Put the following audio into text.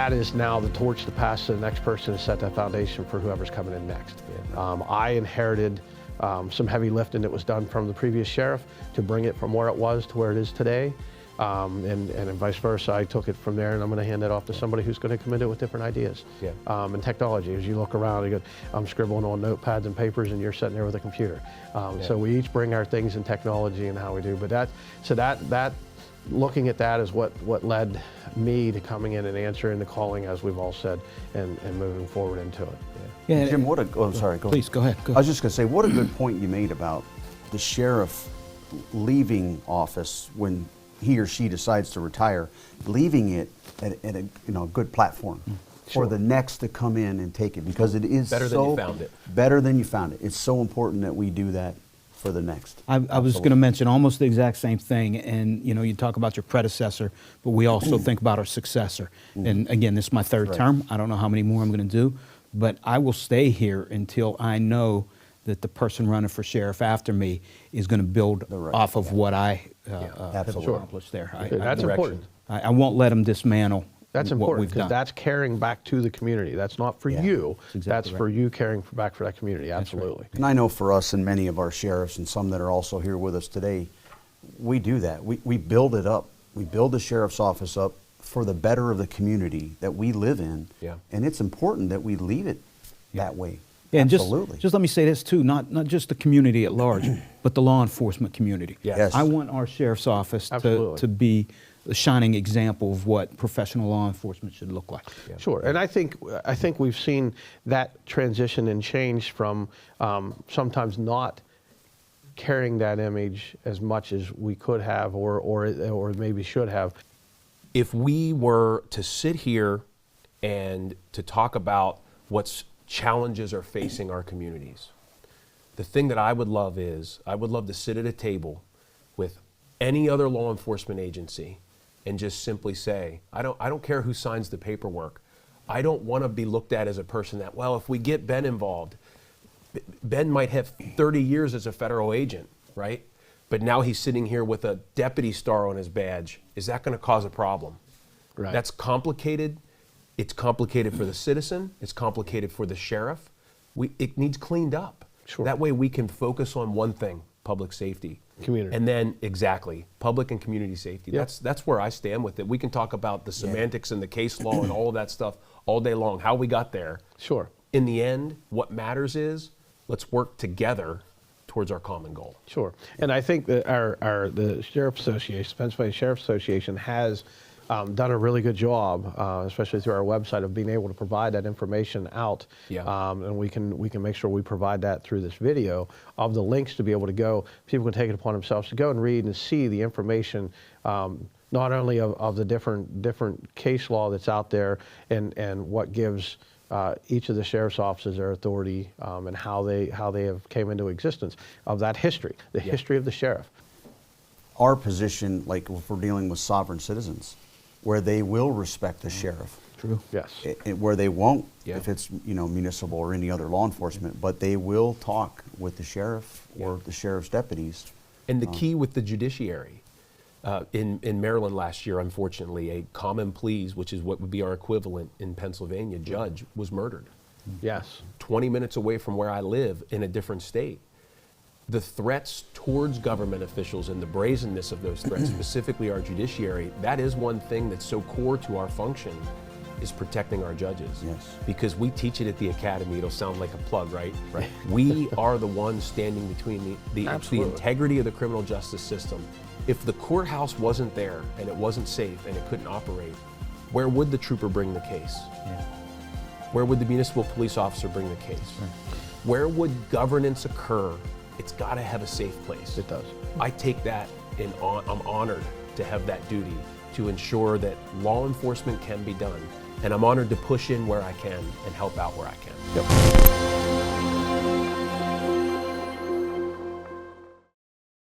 that is now the torch to pass to the next person to set that foundation for whoever's coming in next. I inherited some heavy lifting that was done from the previous sheriff to bring it from where it was to where it is today. And vice versa, I took it from there, and I'm going to hand it off to somebody who's going to come into it with different ideas. And technology, as you look around, you go, I'm scribbling on notepads and papers, and you're sitting there with a computer. So we each bring our things in technology and how we do. But that looking at that is what led me to coming in and answering the calling, as we've all said, and moving forward into it. Jim, sorry, go Please, go ahead. I was just going to say, what a good point you made about the sheriff leaving office when he or she decides to retire, leaving it at a good platform for the next to come in and take it, because it is better than you found it. Better than you found it. It's so important that we do that for the next. I was going to mention almost the exact same thing, and you talk about your predecessor, but we also think about our successor. And again, this is my third term. I don't know how many more I'm going to do, but I will stay here until I know that the person running for sheriff after me is going to build off of what I have accomplished there. That's important. I won't let them dismantle. That's important, because that's caring back to the community. That's not for you. That's for you caring back for that community. Absolutely. And I know for us and many of our sheriffs and some that are also here with us today, we do that. We build it up. We build the sheriff's office up for the better of the community that we live in. And it's important that we leave it that way. Yeah, and Absolutely. just let me say this too, not just the community at large, but the law enforcement community. Yes. I want our sheriff's office to be a shining example of what professional law enforcement should look like. Sure, and I think we've seen that transition and change from sometimes not carrying that image as much as we could have or maybe should have. If we were to sit here and to talk about what's challenges are facing our communities, the thing that I would love to sit at a table with any other law enforcement agency and just simply say, I don't care who signs the paperwork. I don't want to be looked at as a person that, well, if we get Ben involved, Ben might have 30 years as a federal agent, right? But now he's sitting here with a deputy star on his badge. Is that going to cause a problem? Right. That's complicated. It's complicated for the citizen. It's complicated for the sheriff. It needs cleaned up. Sure. That way we can focus on one thing, public safety. Community. And then, public and community safety. That's where I stand with it. We can talk about the semantics and the case law and all of that stuff all day long, how we got there. Sure. In the end, what matters is let's work together towards our common goal. Sure. And I think that the Sheriff Association, Pennsylvania Sheriff Association, has done a really good job, especially through our website, of being able to provide that information out. And we can make sure we provide that through this video of the links to be able to go. People can take it upon themselves to go and read and see the information, not only of the different case law that's out there and what gives each of the sheriff's offices their authority and how they have came into existence, of that history, the history of the sheriff. Our position, like if we're dealing with sovereign citizens, where they will respect the sheriff. True. Yes. Where they won't, if it's municipal or any other law enforcement, but they will talk with the sheriff or the sheriff's deputies. And the key with the judiciary, in Maryland last year, unfortunately, a common pleas, which is what would be our equivalent in Pennsylvania, judge was murdered. Yes. 20 minutes away from where I live in a different state. The threats towards government officials and the brazenness of those threats, specifically our judiciary, that is one thing that's so core to our function, is protecting our judges. Yes. Because we teach it at the academy. It'll sound like a plug, right? Right. We are the ones standing between the integrity of the criminal justice system. If the courthouse wasn't there and it wasn't safe and it couldn't operate, where would the trooper bring the case? Where would the municipal police officer bring the case? Where would governance occur? It's got to have a safe place. It does. I take that, and I'm honored to have that duty to ensure that law enforcement can be done. And I'm honored to push in where I can and help out where I can. Yep.